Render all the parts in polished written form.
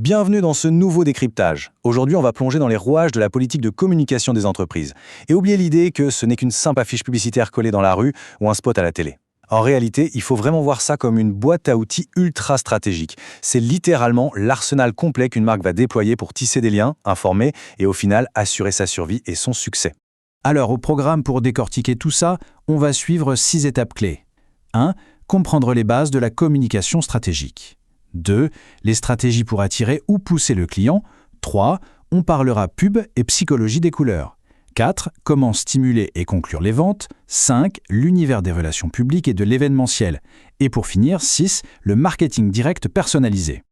Bienvenue dans ce nouveau décryptage. Aujourd'hui, on va plonger dans les rouages de la politique de communication des entreprises. Et oubliez l'idée que ce n'est qu'une simple affiche publicitaire collée dans la rue ou un spot à la télé. En réalité, il faut vraiment voir ça comme une boîte à outils ultra stratégique. C'est littéralement l'arsenal complet qu'une marque va déployer pour tisser des liens, informer et au final assurer sa survie et son succès. Alors, au programme pour décortiquer tout ça, on va suivre 6 étapes clés. 1. Comprendre les bases de la communication stratégique. 2. Les stratégies pour attirer ou pousser le client. 3. On parlera pub et psychologie des couleurs. 4. Comment stimuler et conclure les ventes. 5. L'univers des relations publiques et de l'événementiel. Et pour finir, 6. Le marketing direct personnalisé.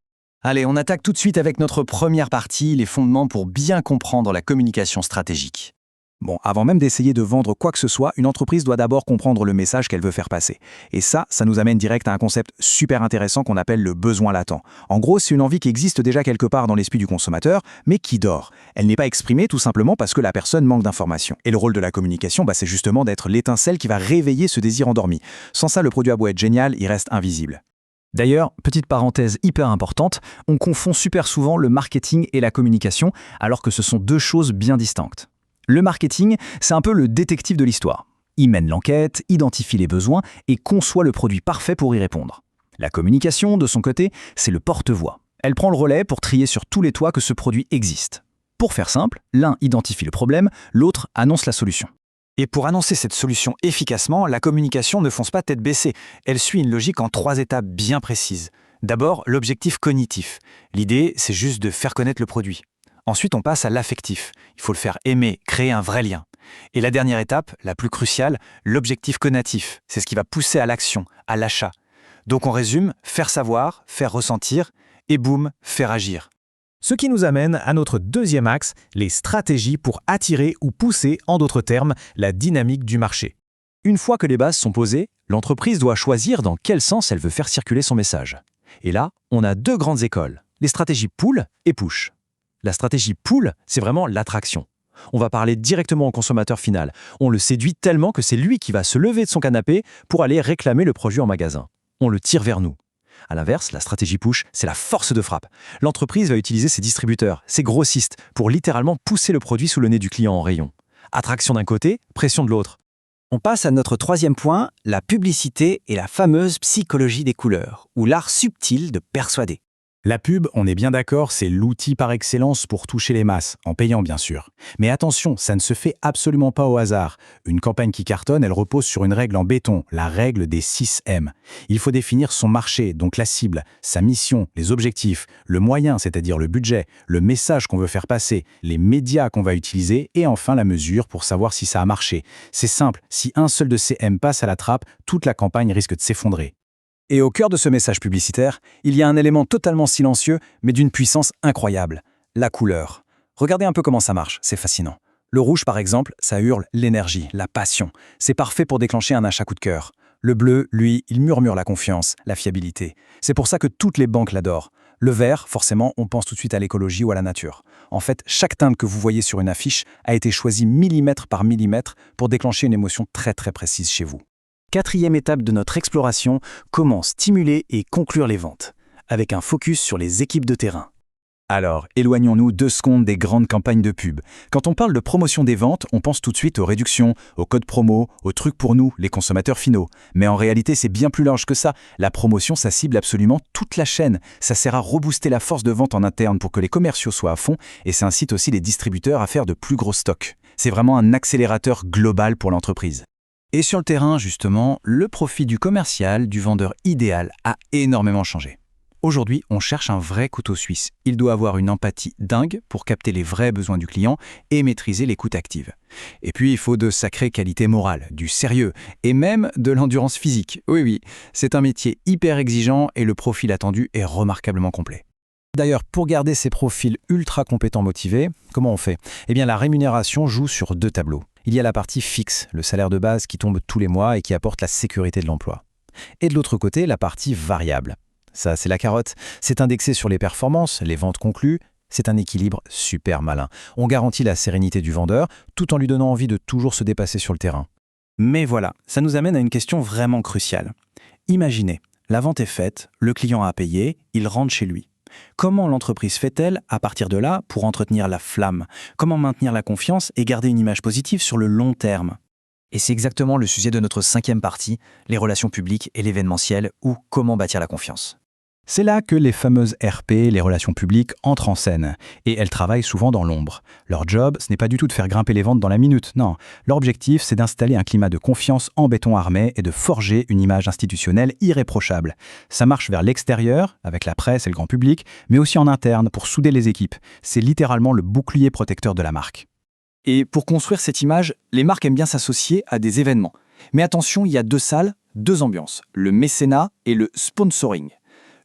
Allez, on attaque tout de suite avec notre première partie, les fondements pour bien comprendre la communication stratégique. Bon, avant même d'essayer de vendre quoi que ce soit, une entreprise doit d'abord comprendre le message qu'elle veut faire passer. Et ça nous amène direct à un concept super intéressant qu'on appelle le besoin latent. En gros, c'est une envie qui existe déjà quelque part dans l'esprit du consommateur, mais qui dort. Elle n'est pas exprimée tout simplement parce que la personne manque d'informations. Et le rôle de la communication, c'est justement d'être l'étincelle qui va réveiller ce désir endormi. Sans ça, le produit a beau être génial, il reste invisible. D'ailleurs, petite parenthèse hyper importante, on confond super souvent le marketing et la communication, alors que ce sont deux choses bien distinctes. Le marketing, c'est un peu le détective de l'histoire. Il mène l'enquête, identifie les besoins et conçoit le produit parfait pour y répondre. La communication, de son côté, c'est le porte-voix. Elle prend le relais pour trier sur tous les toits que ce produit existe. Pour faire simple, l'un identifie le problème, l'autre annonce la solution. Et pour annoncer cette solution efficacement, la communication ne fonce pas tête baissée. Elle suit une logique en 3 étapes bien précises. D'abord, l'objectif cognitif. L'idée, c'est juste de faire connaître le produit. Ensuite, on passe à l'affectif. Il faut le faire aimer, créer un vrai lien. Et la dernière étape, la plus cruciale, l'objectif conatif. C'est ce qui va pousser à l'action, à l'achat. Donc on résume, faire savoir, faire ressentir, et boum, faire agir. Ce qui nous amène à notre deuxième axe, les stratégies pour attirer ou pousser, en d'autres termes, la dynamique du marché. Une fois que les bases sont posées, l'entreprise doit choisir dans quel sens elle veut faire circuler son message. Et là, on a 2 grandes écoles, les stratégies pull et push. La stratégie pull, c'est vraiment l'attraction. On va parler directement au consommateur final. On le séduit tellement que c'est lui qui va se lever de son canapé pour aller réclamer le produit en magasin. On le tire vers nous. À l'inverse, la stratégie push, c'est la force de frappe. L'entreprise va utiliser ses distributeurs, ses grossistes, pour littéralement pousser le produit sous le nez du client en rayon. Attraction d'un côté, pression de l'autre. On passe à notre troisième point, la publicité et la fameuse psychologie des couleurs, ou l'art subtil de persuader. La pub, on est bien d'accord, c'est l'outil par excellence pour toucher les masses, en payant bien sûr. Mais attention, ça ne se fait absolument pas au hasard. Une campagne qui cartonne, elle repose sur une règle en béton, la règle des 6 M. Il faut définir son marché, donc la cible, sa mission, les objectifs, le moyen, c'est-à-dire le budget, le message qu'on veut faire passer, les médias qu'on va utiliser et enfin la mesure pour savoir si ça a marché. C'est simple, si un seul de ces M passe à la trappe, toute la campagne risque de s'effondrer. Et au cœur de ce message publicitaire, il y a un élément totalement silencieux, mais d'une puissance incroyable, la couleur. Regardez un peu comment ça marche, c'est fascinant. Le rouge, par exemple, ça hurle l'énergie, la passion. C'est parfait pour déclencher un achat coup de cœur. Le bleu, lui, il murmure la confiance, la fiabilité. C'est pour ça que toutes les banques l'adorent. Le vert, forcément, on pense tout de suite à l'écologie ou à la nature. En fait, chaque teinte que vous voyez sur une affiche a été choisie millimètre par millimètre pour déclencher une émotion très très précise chez vous. 4e étape de notre exploration, comment stimuler et conclure les ventes, avec un focus sur les équipes de terrain. Alors, éloignons-nous 2 secondes des grandes campagnes de pub. Quand on parle de promotion des ventes, on pense tout de suite aux réductions, aux codes promo, aux trucs pour nous, les consommateurs finaux. Mais en réalité, c'est bien plus large que ça. La promotion, ça cible absolument toute la chaîne. Ça sert à rebooster la force de vente en interne pour que les commerciaux soient à fond et ça incite aussi les distributeurs à faire de plus gros stocks. C'est vraiment un accélérateur global pour l'entreprise. Et sur le terrain, justement, le profil du commercial, du vendeur idéal, a énormément changé. Aujourd'hui, on cherche un vrai couteau suisse. Il doit avoir une empathie dingue pour capter les vrais besoins du client et maîtriser l'écoute active. Et puis, il faut de sacrées qualités morales, du sérieux et même de l'endurance physique. Oui, c'est un métier hyper exigeant et le profil attendu est remarquablement complet. D'ailleurs, pour garder ces profils ultra compétents motivés, comment on fait ? Eh bien, la rémunération joue sur 2 tableaux. Il y a la partie fixe, le salaire de base qui tombe tous les mois et qui apporte la sécurité de l'emploi. Et de l'autre côté, la partie variable. Ça, c'est la carotte. C'est indexé sur les performances, les ventes conclues. C'est un équilibre super malin. On garantit la sérénité du vendeur tout en lui donnant envie de toujours se dépasser sur le terrain. Mais voilà, ça nous amène à une question vraiment cruciale. Imaginez, la vente est faite, le client a payé, il rentre chez lui. Comment l'entreprise fait-elle, à partir de là, pour entretenir la flamme? Comment maintenir la confiance et garder une image positive sur le long terme? Et c'est exactement le sujet de notre 5e partie, les relations publiques et l'événementiel, ou comment bâtir la confiance. C'est là que les fameuses RP, les relations publiques, entrent en scène. Et elles travaillent souvent dans l'ombre. Leur job, ce n'est pas du tout de faire grimper les ventes dans la minute, non. Leur objectif, c'est d'installer un climat de confiance en béton armé et de forger une image institutionnelle irréprochable. Ça marche vers l'extérieur, avec la presse et le grand public, mais aussi en interne, pour souder les équipes. C'est littéralement le bouclier protecteur de la marque. Et pour construire cette image, les marques aiment bien s'associer à des événements. Mais attention, il y a 2 salles, 2 ambiances, le mécénat et le sponsoring.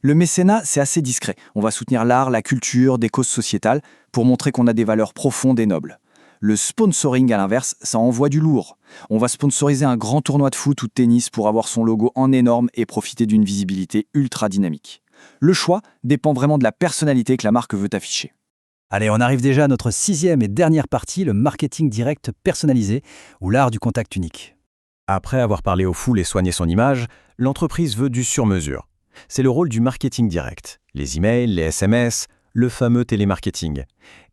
Le mécénat, c'est assez discret. On va soutenir l'art, la culture, des causes sociétales pour montrer qu'on a des valeurs profondes et nobles. Le sponsoring, à l'inverse, ça envoie du lourd. On va sponsoriser un grand tournoi de foot ou de tennis pour avoir son logo en énorme et profiter d'une visibilité ultra dynamique. Le choix dépend vraiment de la personnalité que la marque veut afficher. Allez, on arrive déjà à notre 6e et dernière partie, le marketing direct personnalisé, ou l'art du contact unique. Après avoir parlé aux foules et soigné son image, l'entreprise veut du sur-mesure. C'est le rôle du marketing direct. Les emails, les SMS, le fameux télémarketing.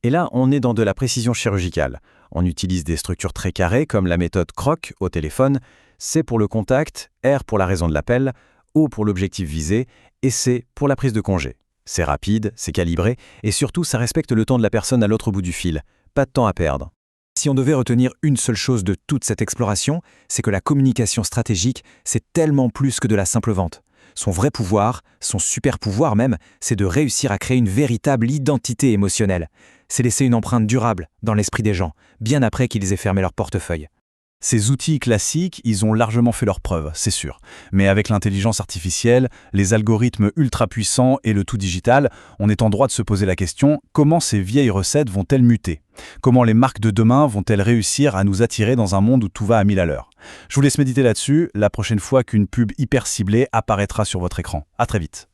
Et là, on est dans de la précision chirurgicale. On utilise des structures très carrées comme la méthode CROC au téléphone. C pour le contact, R pour la raison de l'appel, O pour l'objectif visé et C pour la prise de congé. C'est rapide, c'est calibré et surtout, ça respecte le temps de la personne à l'autre bout du fil. Pas de temps à perdre. Si on devait retenir une seule chose de toute cette exploration, c'est que la communication stratégique, c'est tellement plus que de la simple vente. Son vrai pouvoir, son super pouvoir même, c'est de réussir à créer une véritable identité émotionnelle. C'est laisser une empreinte durable dans l'esprit des gens, bien après qu'ils aient fermé leur portefeuille. Ces outils classiques, ils ont largement fait leurs preuves, c'est sûr. Mais avec l'intelligence artificielle, les algorithmes ultra puissants et le tout digital, on est en droit de se poser la question, comment ces vieilles recettes vont-elles muter? Comment les marques de demain vont-elles réussir à nous attirer dans un monde où tout va à 1000 à l'heure? Je vous laisse méditer là-dessus la prochaine fois qu'une pub hyper ciblée apparaîtra sur votre écran. À très vite.